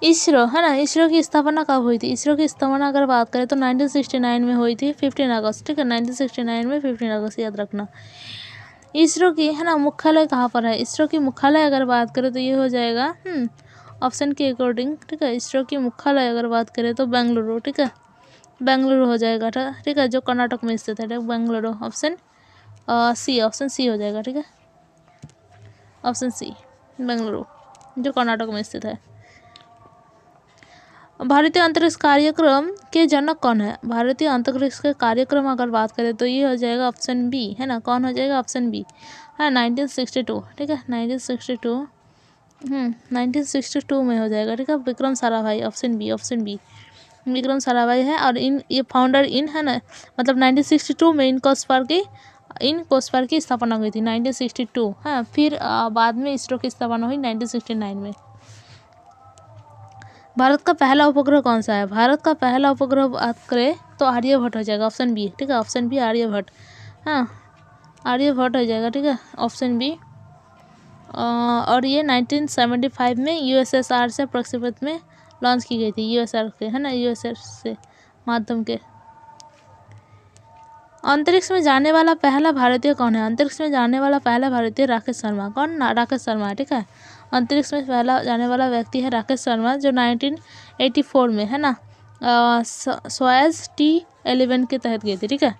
इसरो है ना, इसरो की स्थापना कब हुई थी? इसरो की स्थापना अगर बात करें तो 1969 में हुई थी, 15 अगस्त, ठीक है, 1969 में 15 अगस्त, याद रखना। इसरो की है ना मुख्यालय कहाँ पर है? इसरो की मुख्यालय अगर बात करें तो ये हो जाएगा ऑप्शन के अकॉर्डिंग, ठीक है, इसरो की मुख्यालय अगर बात करें तो बेंगलुरु, ठीक है, बेंगलुरु हो जाएगा, ठीक है, जो कर्नाटक में स्थित है, बेंगलुरु। ऑप्शन सी हो जाएगा, ठीक है, ऑप्शन सी बेंगलुरु, जो कर्नाटक में स्थित है। भारतीय अंतरिक्ष कार्यक्रम के जनक कौन है? भारतीय अंतरिक्ष के कार्यक्रम अगर बात करें तो ये हो जाएगा ऑप्शन बी, है ना, कौन हो जाएगा? ऑप्शन बी, है 1962, ठीक है, 1962 में हो जाएगा, ठीक है, विक्रम साराभाई, ऑप्शन बी विक्रम साराभाई है। और ये फाउंडर है ना, मतलब 1962 में इन कोस्पार की स्थापना हुई थी, 1962, हाँ, फिर बाद में इसरो की स्थापना हुई 1969 में। भारत का पहला उपग्रह कौन सा है? भारत का पहला उपग्रह बात करें तो आर्यभट्ट हो जाएगा, ऑप्शन बी, ठीक है, ऑप्शन बी आर्यभट्ट, हाँ, आर्यभट्ट हो जाएगा, ठीक है, ऑप्शन बी। और ये 1975 में यूएसएसआर से प्रक्षेपित में लॉन्च की गई थी, यूएसआर के, है ना, यूएसआर से माध्यम के। अंतरिक्ष में जाने वाला पहला भारतीय कौन है? अंतरिक्ष में जाने वाला पहला भारतीय राकेश शर्मा, कौन? राकेश शर्मा है, ठीक है, अंतरिक्ष में पहला जाने वाला व्यक्ति है राकेश शर्मा, जो 1984 में, है ना, सोयज T11 के तहत गई थी, ठीक है।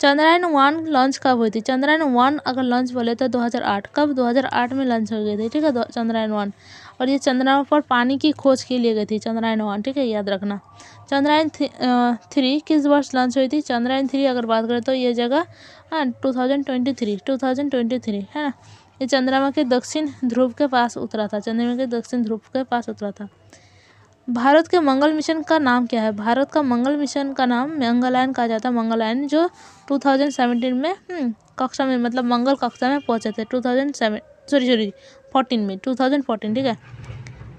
चंद्रयान 1 लॉन्च कब हुई थी? चंद्रयान 1 अगर लॉन्च बोले तो 2008, कब? 2008 में लॉन्च हो गई थी, ठीक है, चंद्रयान 1। और ये चंद्रमा पर पानी की खोज के लिए गई थी, चंद्रयान 1, ठीक है, याद रखना। चंद्रयान 3 किस वर्ष लॉन्च हुई थी? चंद्रयान 3 अगर बात करें तो ये जगह 2023, है ना, ये चंद्रमा के दक्षिण ध्रुव के पास उतरा था, चंद्रमा के दक्षिण ध्रुव के पास उतरा था। भारत के मंगल मिशन का नाम क्या है? भारत का मंगल मिशन का नाम मंगलयान कहा जाता है, मंगलयान, जो 2017 में कक्षा में, मतलब मंगल कक्षा में पहुंचे थे, 2014 में, ठीक है।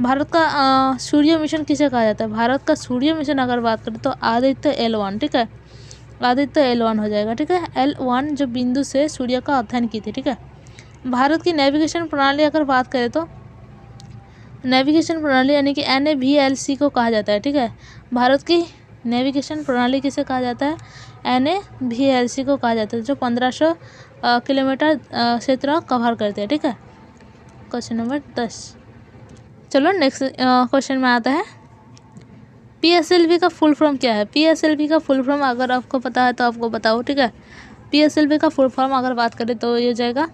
भारत का सूर्य मिशन किसे कहा जाता है? भारत का सूर्य मिशन अगर बात करें तो आदित्य L1, ठीक है, आदित्य L1 हो जाएगा, ठीक है, L1, जो बिंदु से सूर्य का अध्ययन की थी, ठीक है। भारत की नेविगेशन प्रणाली अगर बात करें तो नेविगेशन प्रणाली यानी कि NAVLC को कहा जाता है, ठीक है। भारत की नेविगेशन प्रणाली किसे कहा जाता है? NAVLC को कहा जाता है, जो 1500 किलोमीटर क्षेत्र कवर करते हैं, ठीक है। Question number 10। चलो नेक्स्ट क्वेश्चन में आता है, PSLV का फुल फॉर्म क्या है? PSLV का फुल फॉर्म अगर आपको पता है तो आपको बताओ, ठीक है। PSLV का फुल फॉर्म अगर बात करें तो ये जाएगा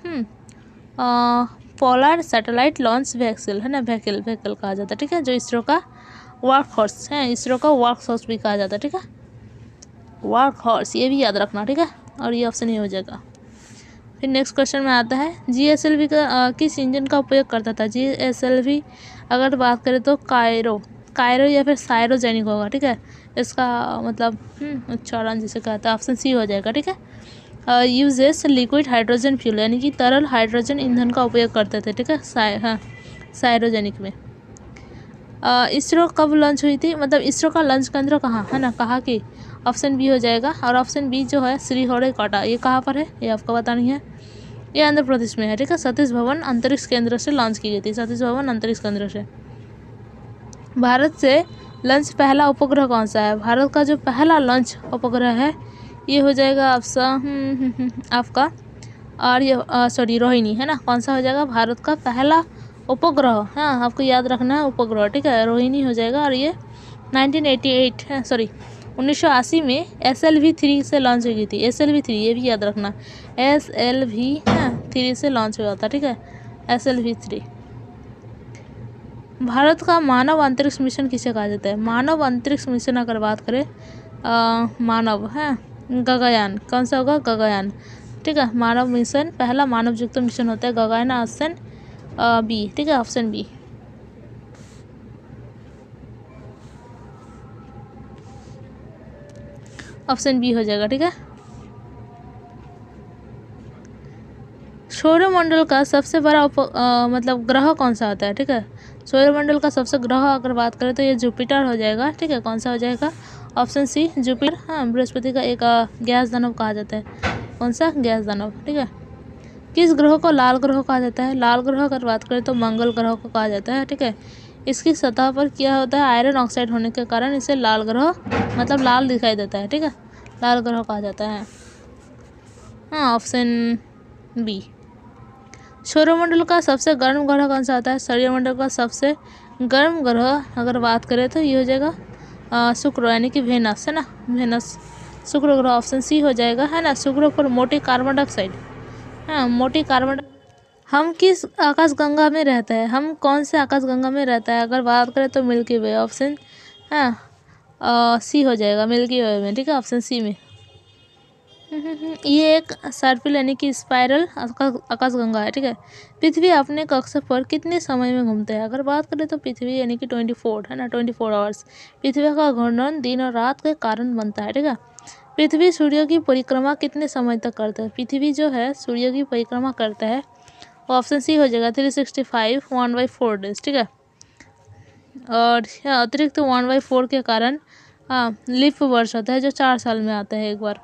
पोलर सैटेलाइट लॉन्च व्हीकल, है ना, व्हीकल कहा जाता है, ठीक है, जो इसरो का वर्क हॉर्स है, इसरो का वर्क हॉर्स भी कहा जाता है, ठीक है, वर्क हॉर्स, ये भी याद रखना, ठीक है, और ये ऑप्शन ही हो जाएगा। फिर नेक्स्ट क्वेश्चन में आता है, GSLV का किस इंजन का उपयोग करता था? GSLV अगर बात करें तो कायरो या फिर साइरोजेनिक होगा, ठीक है, इसका मतलब उच्चारण जिसे कहता है, ऑप्शन सी हो जाएगा, ठीक है। यूजेस लिक्विड हाइड्रोजन फ्यूल, यानी कि तरल हाइड्रोजन ईंधन का उपयोग करते थे, ठीक है, साइरोजेनिक में। इसरो कब लॉन्च हुई थी? मतलब इसरो का लॉन्च केंद्र कहाँ है ना, कहाँ की? ऑप्शन बी हो जाएगा, और ऑप्शन बी जो है श्रीहरिकोटा, ये कहाँ पर है ये आपको बतानी है, ये आंध्र प्रदेश में है, ठीक है। सतीश धवन अंतरिक्ष केंद्र से लॉन्च की गई थी, सतीश धवन अंतरिक्ष केंद्र से। भारत से लॉन्च पहला उपग्रह कौन सा है? भारत का जो पहला लॉन्च उपग्रह है ये हो जाएगा आपका रोहिणी, है ना, कौन सा हो जाएगा? भारत का पहला उपग्रह, हाँ, आपको याद रखना है उपग्रह, ठीक है, रोहिणी हो जाएगा। और ये 1980 में SLV-3 से लॉन्च हुई थी, SLV-3, ये भी याद रखना, SLV-3 से लॉन्च हुआ था, ठीक है, SLV-3। भारत का मानव अंतरिक्ष मिशन किसे कहा जाता है? मानव अंतरिक्ष मिशन अगर बात करें मानव है गगनयान, कौन सा होगा? गगनयान, ठीक है, मानव मिशन, पहला मानव युक्त मिशन होता है गगनयान, ऑप्शन बी, ठीक है, ऑप्शन बी। ऑप्शन बी हो जाएगा, ठीक है। सौरमंडल का सबसे बड़ा मतलब ग्रह कौन सा होता है? ठीक है, सौरमंडल का सबसे ग्रह अगर बात करें तो ये जुपिटर हो जाएगा, ठीक है, कौन सा हो जाएगा? Option C Jupiter. हाँ, बृहस्पति का एक गैस दानव कहा जाता है, कौन सा? गैस दानव, ठीक है। किस ग्रह को लाल ग्रह कहा जाता है? लाल ग्रह अगर बात करें तो मंगल ग्रह को कहा जाता है, ठीक है। इसकी सतह पर क्या होता है, आयरन ऑक्साइड होने के कारण इसे लाल ग्रह मतलब लाल दिखाई देता है, ठीक है, लाल ग्रह कहा जाता है। हाँ, ऑप्शन बी। सौरमंडल का सबसे गर्म ग्रह कौन सा होता है? सौरमंडल का सबसे गर्म ग्रह अगर बात करें तो ये हो जाएगा शुक्र, यानी कि वेनस, है ना, वेनस, शुक्र ग्रह, ऑप्शन सी हो जाएगा, है ना। शुक्र पर मोटी कार्बन डाइऑक्साइड, हाँ, मोटी कार्बन। हम किस आकाशगंगा में रहता है? हम कौन से आकाशगंगा में रहता है अगर बात करें तो मिल्की वे, ऑप्शन सी हो जाएगा, मिल्की वे में, ठीक है, ऑप्शन सी में। ये एक सर्पिल यानी कि स्पाइरल आकाशगंगा है, ठीक है। पृथ्वी अपने कक्ष पर कितने समय में घूमते हैं? अगर बात करें तो पृथ्वी यानी कि 24, है ना, 24 आवर्स। पृथ्वी का घूर्णन दिन और रात के कारण बनता है, ठीक है। पृथ्वी सूर्य की परिक्रमा कितने समय तक करता है? पृथ्वी जो है सूर्य की परिक्रमा करता है, ऑप्शन सी हो जाएगा 365 1/4 डेज, ठीक है। और अतिरिक्त 1/4 के कारण लीप वर्ष होता है जो 4 साल में आता है एक बार।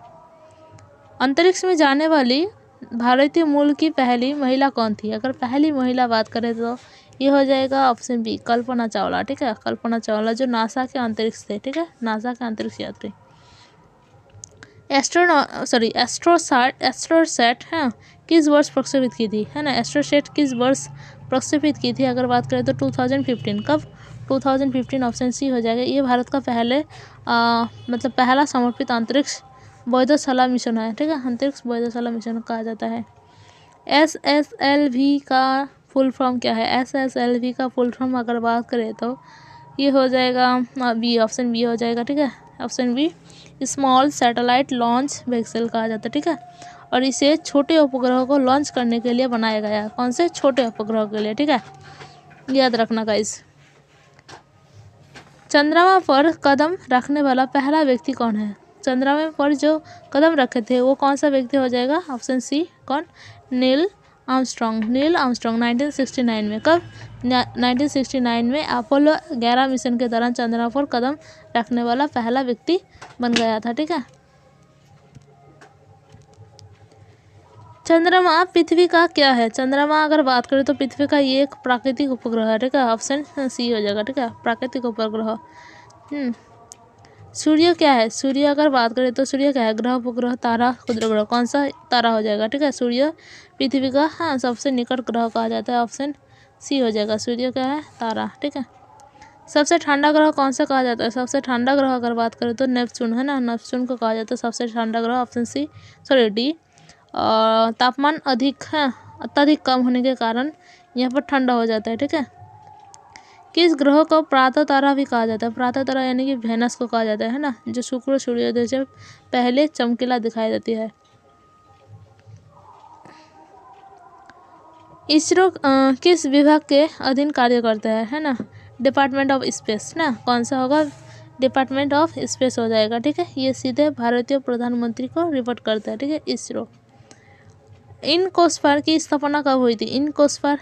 अंतरिक्ष में जाने वाली भारतीय मूल की पहली महिला कौन थी? अगर पहली महिला बात करें तो ये हो जाएगा ऑप्शन बी, कल्पना चावला, ठीक है, कल्पना चावला, जो नासा के अंतरिक्ष थे, ठीक है, नासा के अंतरिक्ष यात्री। एस्ट्रोसैट है किस वर्ष प्रक्षेपित की थी, है ना, एस्ट्रोसैट किस वर्ष प्रक्षेपित की थी? अगर बात करें तो 2015, कब? 2015, ऑप्शन सी हो जाएगा। ये भारत का मतलब पहला समर्पित अंतरिक्ष बौद्धशाला मिशन है, ठीक है, अंतरिक्ष बौद्धशाला मिशन कहा जाता है। SSLV का फुल फॉर्म क्या है? SSLV का फुल फॉर्म अगर बात करें तो ये हो जाएगा बी, ऑप्शन बी हो जाएगा, ठीक है, option B, small satellite launch vehicle कहा जाता है, ठीक है। और इसे छोटे उपग्रहों को लॉन्च करने के लिए बनाया गया है। कौन से? छोटे उपग्रहों के लिए, ठीक है, याद रखना गाइस। चंद्रमा पर कदम रखने वाला पहला व्यक्ति कौन है? चंद्रमा पर जो कदम रखे थे वो कौन सा व्यक्ति हो जाएगा? ऑप्शन सी, कौन? नील आर्मस्ट्रॉन्ग, नील आर्मस्ट्रॉन्ग 1969 में, कब? 1969 में अपोलो 11 मिशन के दौरान चंद्रमा पर कदम रखने वाला पहला व्यक्ति बन गया था, ठीक है। चंद्रमा पृथ्वी का क्या है? चंद्रमा अगर बात करें तो पृथ्वी का ये एक प्राकृतिक उपग्रह है, ठीक है, ऑप्शन सी हो जाएगा, ठीक है, प्राकृतिक उपग्रह। सूर्य क्या है? सूर्य अगर बात करें तो सूर्य क्या है? ग्रह, उपग्रह, तारा, क्षुद्र ग्रह, कौन सा? तारा हो जाएगा, ठीक है। सूर्य पृथ्वी का सबसे निकट ग्रह कहा जाता है, ऑप्शन सी हो जाएगा, सूर्य क्या है? तारा, ठीक है। सबसे ठंडा ग्रह कौन सा कहा जाता है? सबसे ठंडा ग्रह अगर बात करें तो नेपच्यून, है ना, नेपच्यून को कहा जाता है सबसे ठंडा ग्रह, ऑप्शन सी, सॉरी डी। तापमान अत्यधिक कम होने के कारण यहाँ पर ठंडा हो जाता है, ठीक है। किस ग्रह को प्रातः तारा भी कहा जाता है? प्रातः तारा यानी कि वेनस को कहा जाता है ना, जो शुक्र सूर्योदय से पहले चमकीला दिखाई देती है। इसरो किस विभाग के अधीन कार्य करता है ना, डिपार्टमेंट ऑफ स्पेस ना, कौन सा होगा? डिपार्टमेंट ऑफ स्पेस हो जाएगा, ठीक है। ये सीधे भारतीय प्रधानमंत्री को रिपोर्ट करता है, ठीक है, इसरो। इनकोस्फेयर की स्थापना कब हुई थी? इनकोस्फेयर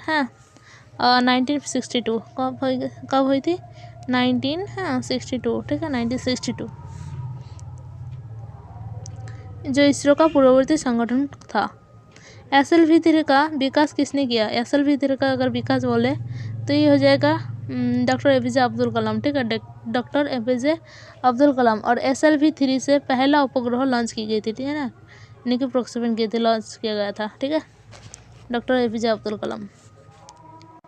1962, कब हुई थी? 1962, ठीक है, 1962, जो इसरो का पूर्ववर्ती संगठन था। SLV-3 का विकास किसने किया? SLV-3 का अगर विकास बोले तो ये हो जाएगा डॉक्टर APJ अब्दुल कलाम, ठीक है, डॉक्टर APJ अब्दुल कलाम। और SLV-3 से पहला उपग्रह लॉन्च की गई थी, ठीक है ना, यानी कि प्रक्षेपण किए थे, लॉन्च किया गया था, ठीक है, डॉक्टर APJ अब्दुल कलाम।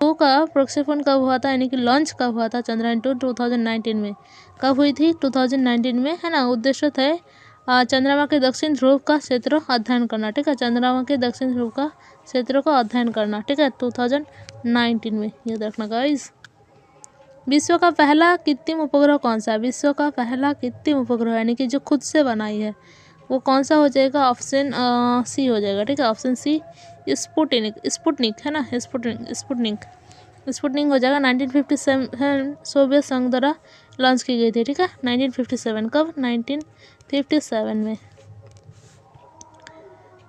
2 का प्रक्षेपण कब हुआ था, यानी कि लॉन्च कब हुआ था? चंद्रयान-2 2019 में। कब हुई थी? 2019 में, है ना। उद्देश्य थे चंद्रमा के दक्षिण ध्रुव का क्षेत्र अध्ययन करना, ठीक है, चंद्रमा के दक्षिण ध्रुव का क्षेत्र को अध्ययन करना, ठीक है, 2019 में, याद रखना गाइस। विश्व का पहला कृत्रिम उपग्रह कौन सा है? विश्व का पहला कृत्रिम उपग्रह यानी कि जो खुद से बनाई है वो कौन सा हो जाएगा? ऑप्शन सी हो जाएगा, ठीक है, ऑप्शन सी, स्पुतनिक, है ना, स्पुतनिक हो जाएगा। 1957 सोवियत संघ द्वारा लॉन्च की गई थी, ठीक है, 1957, कब? 1957 में।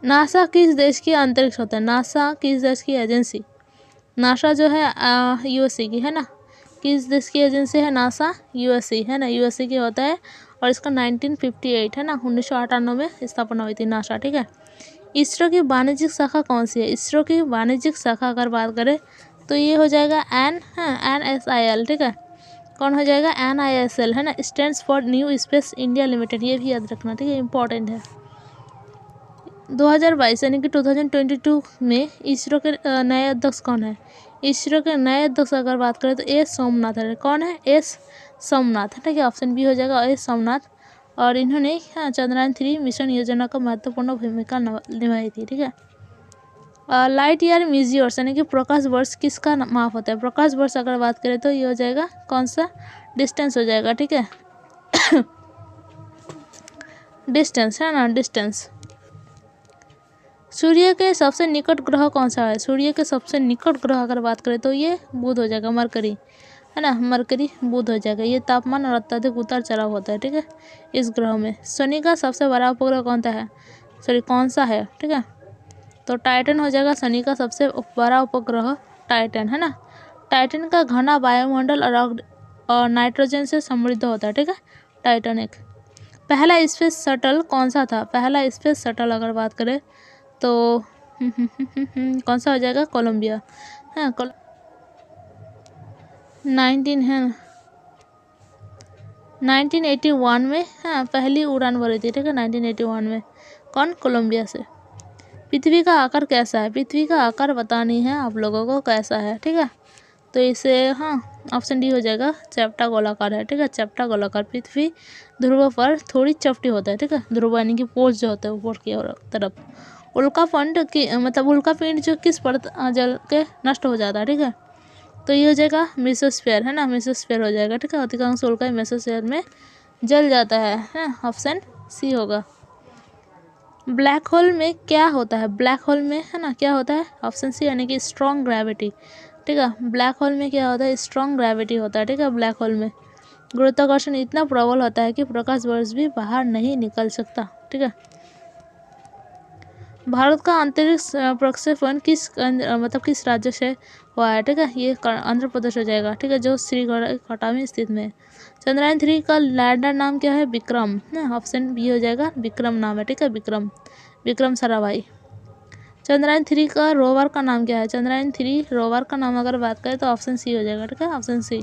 नासा किस देश की अंतरिक्ष होता है? नासा किस देश की एजेंसी? नासा जो है USA की, है ना, किस देश की एजेंसी है? नासा USA, है ना, USA की होता है। और इसका 1958, है ना, 1998 में स्थापना हुई थी नासा, ठीक है। इसरो की वाणिज्यिक शाखा कौन सी है? इसरो की वाणिज्यिक शाखा अगर बात करें तो ये हो जाएगा NSIL, ठीक है। कौन हो जाएगा? NISL, है ना, stands for new space India limited, ये भी याद रखना, ठीक है, इंपॉर्टेंट है। 2022 यानी कि 2022 में इसरो के नए अध्यक्ष कौन है? इसरो के नए अध्यक्ष अगर बात करें तो एस सोमनाथ है। कौन है? एस सोमनाथ, ठीक है, ऑप्शन बी हो जाएगा एस सोमनाथ। और इन्होंने चंद्रयान 3 मिशन योजना का महत्वपूर्ण भूमिका निभाई थी, ठीक है। लाइट ईयर मीजियर्स यानी कि प्रकाश वर्ष किसका माप होता है? प्रकाश वर्ष अगर बात करें तो ये हो जाएगा कौन सा? डिस्टेंस हो जाएगा, ठीक है। डिस्टेंस, है ना, डिस्टेंस। सूर्य के सबसे निकट ग्रह कौन सा है? सूर्य के सबसे निकट ग्रह अगर बात करें तो ये बुध हो जाएगा, मरकरी, है ना, मरकरी बुध हो जाएगा। ये तापमान और अत्यधिक उतार चढ़ाव होता है, ठीक है, इस ग्रह में। शनि का सबसे बड़ा उपग्रह कौन सा है, ठीक है, तो टाइटन हो जाएगा शनि का सबसे बड़ा उपग्रह, टाइटन, है ना। टाइटन का घना वायुमंडल और नाइट्रोजन से समृद्ध होता है, ठीक है, टाइटन एक। पहला स्पेस शटल कौन सा था? पहला स्पेस शटल अगर बात करें तो कौन सा हो जाएगा? कोलंबिया, हाँ, 1981 में, हाँ, पहली उड़ान भरी थी, ठीक है, 1981 में। कौन? कोलंबिया से। पृथ्वी का आकार कैसा है? पृथ्वी का आकार बतानी है आप लोगों को, कैसा है, ठीक है, तो इसे, हाँ, ऑप्शन डी हो जाएगा, चपटा गोलाकार है, ठीक है, चपटा गोलाकार। पृथ्वी ध्रुव पर थोड़ी चपटी होता है, ठीक है, ध्रुव यानी कि पोज जो होता है ऊपर की तरफ। उल्कापिंड की मतलब उल्कापिंड जो किस पर जल के नष्ट हो जाता है, ठीक है, तो ये हो जाएगा मेसोस्फीयर, है ना, मेसोस्फीयर हो जाएगा, ठीक है। अधिकांश उल्का मेसोस्फीयर में जल जाता है, ऑप्शन सी होगा। ब्लैक होल में क्या होता है? ब्लैक होल में, है ना, क्या होता है? ऑप्शन सी यानी कि स्ट्रॉन्ग ग्रेविटी, ठीक है। ब्लैक होल में क्या होता है? स्ट्रॉन्ग ग्रेविटी होता है, ठीक है। ब्लैक होल में गुरुत्वाकर्षण इतना प्रबल होता है कि प्रकाश वर्ष भी बाहर नहीं निकल सकता, ठीक है। भारत का अंतरिक्ष प्रक्षेपण किस राज्य से हुआ है, ठीक है, ये आंध्र प्रदेश हो जाएगा, ठीक है, जो श्रीहरिकोटा में स्थित में। चंद्रयान 3 का लैंडर नाम क्या है? विक्रम, ऑप्शन बी हो जाएगा, विक्रम नाम है, ठीक है, विक्रम साराभाई। चंद्रयान 3 का रोवर का नाम क्या है? चंद्रयान 3 रोवर का नाम अगर बात करें तो ऑप्शन सी हो जाएगा, ठीक है, ऑप्शन सी।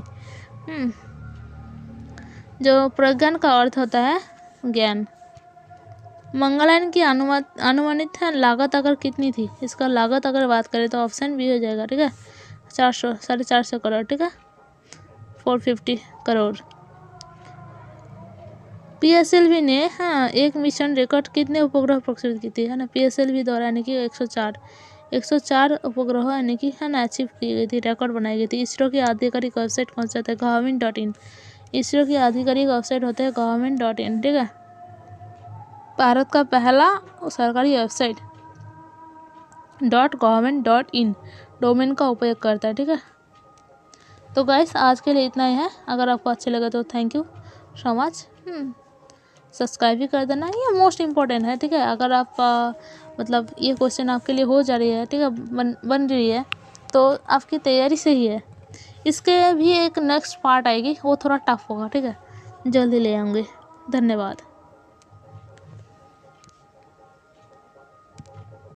जो प्रज्ञान का अर्थ होता है ज्ञान। मंगलयान की अनुमानित लागत अगर कितनी थी? इसका लागत अगर बात करें तो ऑप्शन बी हो जाएगा, ठीक है, 450 करोड़, ठीक है, 450 करोड़। PSLV ने, हाँ, एक मिशन रिकॉर्ड कितने उपग्रह प्रक्षेपित की थी, है ना, PSLV द्वारा, यानी कि 104 उपग्रह, यानी कि, है ना, अचीव की गई थी, रिकॉर्ड बनाई गई थी। इसरो की आधिकारिक वेबसाइट कौन सा है? government.in। इसरो की आधिकारिक वेबसाइट होता है government.in, ठीक है, भारत का पहला सरकारी वेबसाइट .government.in डोमेन का उपयोग करता है, ठीक है। तो गाइस आज के लिए इतना ही है। अगर आपको अच्छे लगे तो thank you so much. Subscribe भी कर देना, ये मोस्ट इम्पोर्टेंट है, ठीक है। अगर आप मतलब ये क्वेश्चन आपके लिए हो जा रही है, ठीक है, बन रही है, तो आपकी तैयारी सही है। इसके भी एक नेक्स्ट पार्ट आएगी, वो थोड़ा टफ होगा, ठीक है, जल्दी ले आऊँगी। धन्यवाद।